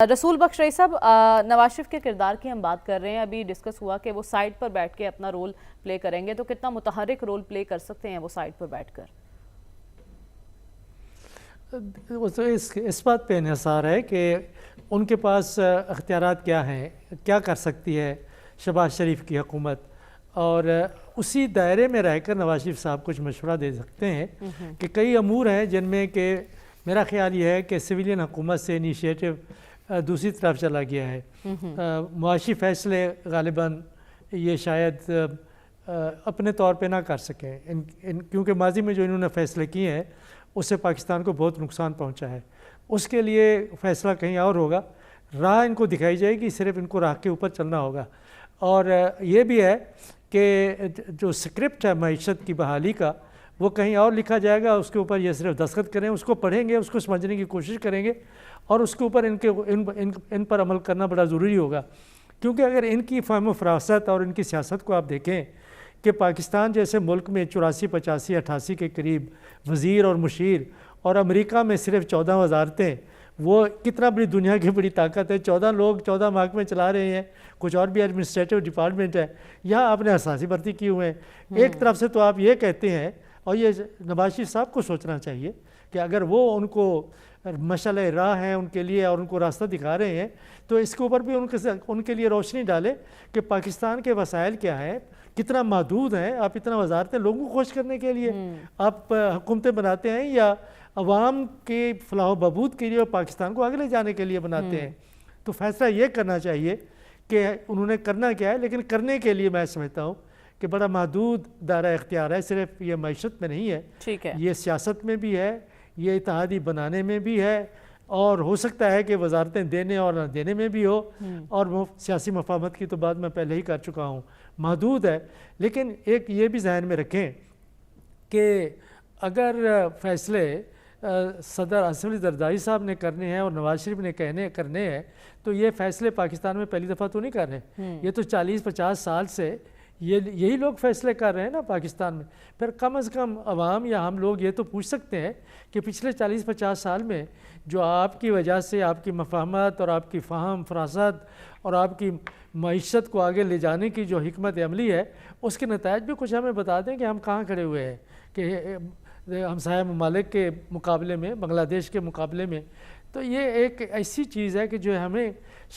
رسول بخش رئی صاحب، نواز شریف کے کردار کی ہم بات کر رہے ہیں. ابھی ڈسکس ہوا کہ وہ سائیڈ پر بیٹھ کے اپنا رول پلے کریں گے، تو کتنا متحرک رول پلے کر سکتے ہیں وہ سائیڈ پر بیٹھ کر؟ اس بات پہ انحصار ہے کہ ان کے پاس اختیارات کیا ہیں، کیا کر سکتی ہے شہباز شریف کی حکومت، اور اسی دائرے میں رہ کر نواز شریف صاحب کچھ مشورہ دے سکتے ہیں کہ کئی امور ہیں جن میں کہ میرا خیال یہ ہے کہ سویلین حکومت سے انیشیٹو دوسری طرف چلا گیا ہے. معاشی فیصلے غالباً یہ شاید اپنے طور پہ نہ کر سکیں، کیونکہ ماضی میں جو انہوں نے فیصلے کیے ہیں اس سے پاکستان کو بہت نقصان پہنچا ہے. اس کے لیے فیصلہ کہیں اور ہوگا، راہ ان کو دکھائی جائے گی، صرف ان کو راہ کے اوپر چلنا ہوگا. اور یہ بھی ہے کہ جو سکرپٹ ہے معیشت کی بحالی کا وہ کہیں اور لکھا جائے گا، اس کے اوپر یہ صرف دستخط کریں، اس کو پڑھیں گے، اس کو سمجھنے کی کوشش کریں گے، اور اس کے اوپر ان پر عمل کرنا بڑا ضروری ہوگا. کیونکہ اگر ان کی فہم و فراست اور ان کی سیاست کو آپ دیکھیں کہ پاکستان جیسے ملک میں 84 85 88 کے قریب وزیر اور مشیر، اور امریکہ میں صرف 14 وزارتیں، وہ کتنا بڑی دنیا کی بڑی طاقت ہے. 14 لوگ 14 محکمے چلا رہے ہیں، کچھ اور بھی ایڈمنسٹریٹو ڈپارٹمنٹ ہے. یہاں آپ نے اساسی بھرتی کی ہوئے ہیں. ایک طرف سے تو آپ یہ کہتے ہیں، اور یہ نواز شریف صاحب کو سوچنا چاہیے کہ اگر وہ ان کو مشعل راہ ہیں ان کے لیے اور ان کو راستہ دکھا رہے ہیں، تو اس کے اوپر بھی ان کے لیے روشنی ڈالے کہ پاکستان کے وسائل کیا ہیں، کتنا محدود ہیں. آپ اتنا وزارتیں لوگوں کو خوش کرنے کے لیے آپ حکومتیں بناتے ہیں، یا عوام کے فلاح و بہبود کے لیے اور پاکستان کو آگے لے جانے کے لیے بناتے ہیں؟ تو فیصلہ یہ کرنا چاہیے کہ انہوں نے کرنا کیا ہے. لیکن کرنے کے لیے میں سمجھتا ہوں کہ بڑا محدود دائرہ اختیار ہے. صرف یہ معیشت میں نہیں ہے، یہ سیاست میں بھی ہے، یہ اتحادی بنانے میں بھی ہے، اور ہو سکتا ہے کہ وزارتیں دینے اور نہ دینے میں بھی ہو. اور سیاسی مفاہمت کی تو بات میں پہلے ہی کر چکا ہوں، محدود ہے. لیکن ایک یہ بھی ذہن میں رکھیں کہ اگر فیصلے صدر اسد علی زرداری صاحب نے کرنے ہیں اور نواز شریف نے کرنے ہیں، تو یہ فیصلے پاکستان میں پہلی دفعہ تو نہیں کر رہے. یہ تو 40-50 سال سے یہی لوگ فیصلے کر رہے ہیں نا پاکستان میں. پھر کم از کم عوام یا ہم لوگ یہ تو پوچھ سکتے ہیں کہ پچھلے 40-50 سال میں جو آپ کی وجہ سے آپ کی مفاہمت اور آپ کی فہم فراست اور آپ کی معیشت کو آگے لے جانے کی جو حکمت عملی ہے، اس کے نتائج بھی کچھ ہمیں بتا دیں کہ ہم کہاں کھڑے ہوئے ہیں. کہ ہمسایہ ممالک کے مقابلے میں، بنگلہ دیش کے مقابلے میں، تو یہ ایک ایسی چیز ہے کہ جو ہمیں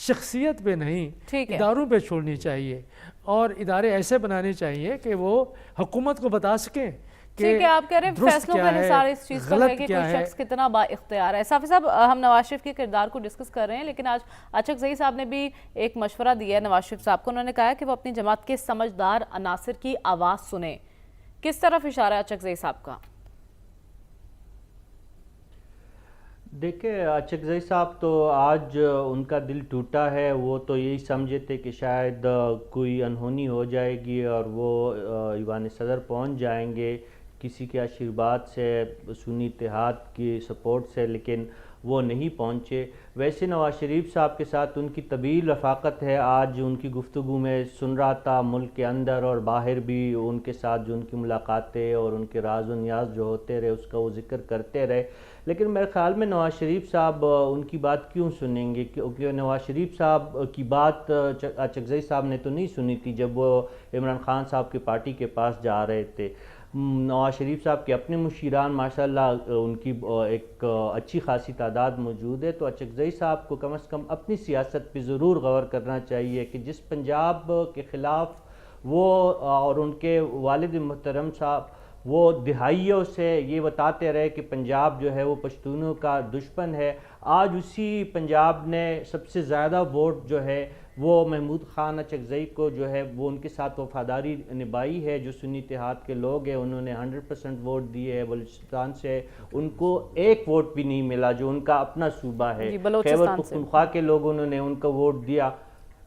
شخصیت پہ نہیں اداروں پہ چھوڑنی چاہیے، اور ادارے ایسے بنانے چاہیے کہ وہ حکومت کو بتا سکیں کہ آپ کہہ رہے ہیں فیصلوں کا انحصار اس چیز پر ہے کہ کوئی شخص کتنا با اختیار ہے. صافی صاحب، ہم نواز شریف کے کردار کو ڈسکس کر رہے ہیں، لیکن آج اچکزئی صاحب نے بھی ایک مشورہ دیا ہے نواز شریف صاحب کو. انہوں نے کہا ہے کہ وہ اپنی جماعت کے سمجھدار عناصر کی آواز سنیں. کس طرف اشارہ ہے اچکزئی صاحب کا؟ دیکھیں، اچکزئی صاحب تو آج ان کا دل ٹوٹا ہے. وہ تو یہی سمجھے تھے کہ شاید کوئی انہونی ہو جائے گی اور وہ ایوان صدر پہنچ جائیں گے کسی کے آشیرواد سے، سنی اتحاد کی سپورٹ سے، لیکن وہ نہیں پہنچے. ویسے نواز شریف صاحب کے ساتھ ان کی طویل رفاقت ہے. آج ان کی گفتگو میں سن رہا تھا، ملک کے اندر اور باہر بھی ان کے ساتھ جو ان کی ملاقاتیں اور ان کے راز و نیاز جو ہوتے رہے اس کا وہ ذکر کرتے رہے. لیکن میرے خیال میں نواز شریف صاحب ان کی بات کیوں سنیں گے؟ کیونکہ نواز شریف صاحب کی بات اچکزئی صاحب نے تو نہیں سنی تھی جب وہ عمران خان صاحب کی پارٹی کے پاس جا رہے تھے. نواز شریف صاحب کے اپنے مشیران ماشاءاللہ ان کی ایک اچھی خاصی تعداد موجود ہے. تو اچکزئی صاحب کو کم از کم اپنی سیاست پہ ضرور غور کرنا چاہیے کہ جس پنجاب کے خلاف وہ اور ان کے والد محترم صاحب وہ دہائیوں سے یہ بتاتے رہے کہ پنجاب جو ہے وہ پشتونوں کا دشمن ہے. آج اسی پنجاب نے سب سے زیادہ ووٹ جو ہے وہ محمود خان اچکزئی کو جو ہے وہ ان کے ساتھ وفاداری نبھائی ہے. جو سنی اتحاد کے لوگ ہیں انہوں نے 100% ووٹ دیے ہیں. بلوچستان سے ان کو ایک ووٹ بھی نہیں ملا جو ان کا اپنا صوبہ ہے. خیبر پختونخوا کے لوگوں نے ان کو ووٹ دیا،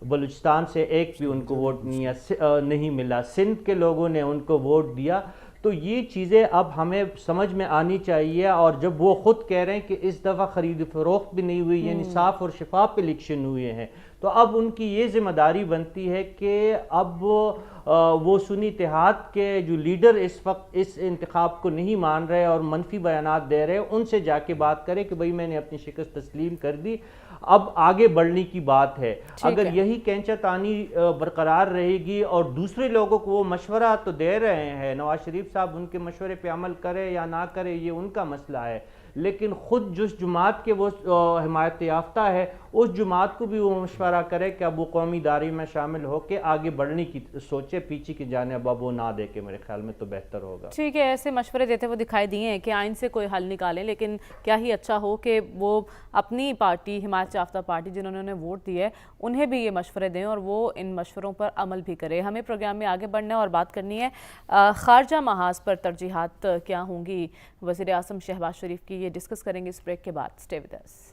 بلوچستان سے ایک بھی ان کو ووٹ نہیں ملا. سندھ کے لوگوں نے ان کو ووٹ دیا. تو یہ چیزیں اب ہمیں سمجھ میں آنی چاہیے. اور جب وہ خود کہہ رہے ہیں کہ اس دفعہ خرید و فروخت بھی نہیں ہوئی، یعنی صاف اور شفاف الیکشن ہوئے ہیں، تو اب ان کی یہ ذمہ داری بنتی ہے کہ اب وہ سنی اتحاد کے جو لیڈر اس وقت اس انتخاب کو نہیں مان رہے اور منفی بیانات دے رہے، ان سے جا کے بات کرے کہ بھئی میں نے اپنی شکست تسلیم کر دی. اب آگے بڑھنے کی بات ہے. اگر یہی کینچا تانی برقرار رہے گی اور دوسرے لوگوں کو وہ مشورہ تو دے رہے ہیں, نواز شریف صاحب ان کے مشورے پہ عمل کرے یا نہ کرے یہ ان کا مسئلہ ہے, لیکن خود جس جماعت کے وہ حمایت یافتہ ہے اس جماعت کو بھی وہ مشورہ کرے کہ اب وہ قومی ادارے میں شامل ہو کے آگے بڑھنے کی سوچے, پیچھے کی جانب اب وہ نہ دے کے میرے خیال میں تو بہتر ہوگا. ٹھیک ہے, ایسے مشورے دیتے وہ دکھائی دیے ہیں کہ آئین سے کوئی حل نکالیں, لیکن کیا ہی اچھا ہو کہ وہ اپنی پارٹی, حمایت یافتہ پارٹی جنہوں نے ووٹ دی ہے, انہیں بھی یہ مشورے دیں اور وہ ان مشوروں پر عمل بھی کرے. ہمیں پروگرام میں آگے بڑھنا ہے اور بات کرنی ہے خارجہ محاذ پر ترجیحات کیا ہوں گی وزیر اعظم شہباز شریف کی, یہ ڈسکس کریں گے اس بریک کے بعد. Stay with us.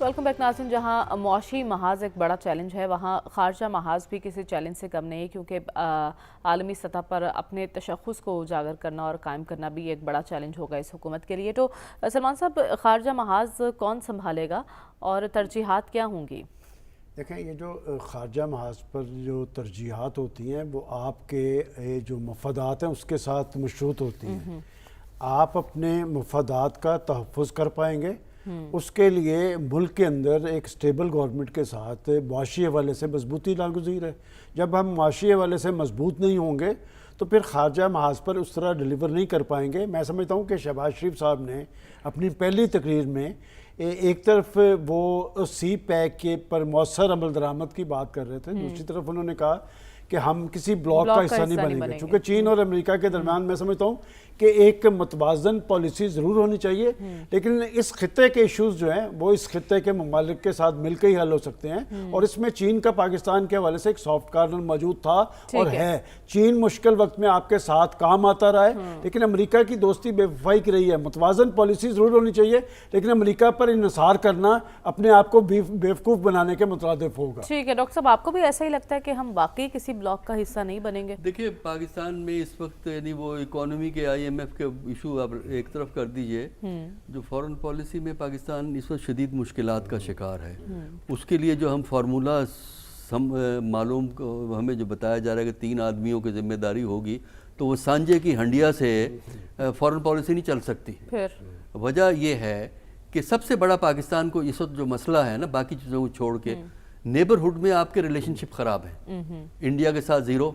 Welcome back ناظرین. جہاں معاشی محاذ ایک بڑا چیلنج ہے, وہاں خارجہ محاذ بھی کسی چیلنج سے کم نہیں, کیونکہ عالمی سطح پر اپنے تشخص کو اجاگر کرنا اور قائم کرنا بھی ایک بڑا چیلنج ہوگا اس حکومت کے لیے. تو سلمان صاحب, خارجہ محاذ کون سنبھالے گا اور ترجیحات کیا ہوں گی؟ دیکھیں, یہ جو خارجہ محاذ پر جو ترجیحات ہوتی ہیں وہ آپ کے جو مفادات ہیں اس کے ساتھ مشروط ہوتی ہیں. آپ اپنے مفادات کا تحفظ کر پائیں گے, اس کے لیے ملک کے اندر ایک سٹیبل گورنمنٹ کے ساتھ معاشی حوالے سے مضبوطی ناگزیر ہے. جب ہم معاشی حوالے سے مضبوط نہیں ہوں گے تو پھر خارجہ محاذ پر اس طرح ڈیلیور نہیں کر پائیں گے. میں سمجھتا ہوں کہ شہباز شریف صاحب نے اپنی پہلی تقریر میں ایک طرف وہ سی پیک کے پر مؤثر عمل درآمد کی بات کر رہے تھے, دوسری طرف انہوں نے کہا کہ ہم کسی بلاک کا حصہ نہیں بنیں گے. چونکہ چین اور امریکہ کے درمیان میں سمجھتا ہوں کہ ایک متوازن پالیسی ضرور ہونی چاہیے, لیکن اس خطے کے ایشوز جو ہیں وہ اس خطے کے ممالک کے ساتھ مل کے ہی حل ہو سکتے ہیں, اور اس میں چین کا پاکستان کے حوالے سے ایک سافٹ کارنر موجود تھا اور ہے. چین مشکل وقت میں آپ کے ساتھ کام آتا رہا ہے, لیکن امریکہ کی دوستی بے وفائی کی رہی ہے. متوازن پالیسی ضرور ہونی چاہیے, لیکن امریکہ پر انحصار کرنا اپنے آپ کو بیوقوف بنانے کے مترادف ہوگا. ٹھیک ہے ڈاکٹر صاحب, آپ کو بھی ایسا ہی لگتا ہے کہ ہم واقعی کسی بلاک کا حصہ نہیں بنیں گے؟ دیکھیے, پاکستان میں اس وقت یعنی وہ اکانومی کے IMF کے ایشو آپ ایک طرف کر دیجئے, جو فورن پالیسی میں پاکستان اس وقت شدید مشکلات کا شکار ہے. اس کے لیے جو ہم فارمولہ معلوم ہمیں جو بتایا جا رہا ہے کہ 3 آدمیوں کی ذمہ داری ہوگی, تو وہ سانجے کی ہنڈیا سے فورن پالیسی نہیں چل سکتی. وجہ یہ ہے کہ سب سے بڑا پاکستان کو اس وقت جو مسئلہ ہے نا, باقی چیزوں کو چھوڑ کے نیبرہڈ میں آپ کے ریلیشن شپ خراب ہیں. انڈیا کے ساتھ 0.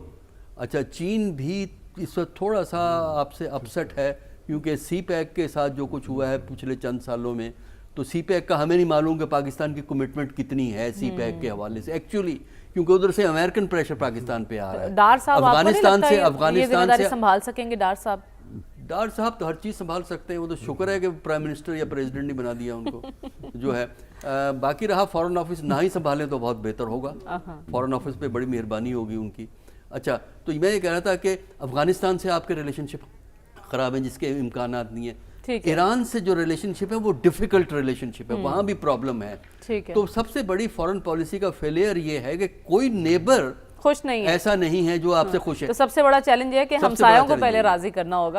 اچھا, چین بھی اس وقت تھوڑا سا آپ سے اپسٹ ہے, کیونکہ سی پیک کے ساتھ جو کچھ ہوا ہے پچھلے چند سالوں میں, تو سی پیک کا ہمیں نہیں معلوم کہ پاکستان کی کمٹمنٹ کتنی ہے سی پیک کے حوالے سے ایکچولی, کیونکہ ادھر سے امریکن پریشر پاکستان پہ آ رہا ہے. ڈار صاحب افغانستان سے سنبھال سکیں گے؟ ڈار صاحب تو ہر چیز سنبھال سکتے ہیں, وہ تو شکر ہے کہ پرائم منسٹر یا پریزیڈنٹ نہیں بنا دیا ان کو جو ہے. باقی رہا فورن آفس, نہ ہی سنبھالیں تو بہت بہتر ہوگا. فورن آفس پہ بڑی مہربانی ہوگی ان کی. اچھا, تو میں یہ کہہ رہا تھا کہ افغانستان سے آپ کے ریلیشن شپ خراب ہیں جس کے امکانات نہیں ہیں. ایران سے جو ریلیشن شپ ہے وہ ڈیفیکلٹ ریلیشن شپ ہے, وہاں بھی پرابلم ہے. تو سب سے بڑی فورن پالیسی کا فیلئر یہ ہے کہ کوئی نیبر خوش نہیں ہے, ایسا نہیں ہے جو آپ سے خوش ہے. تو سب سے بڑا چیلنج یہ ہے کہ ہمسایوں کو پہلے راضی کرنا ہوگا.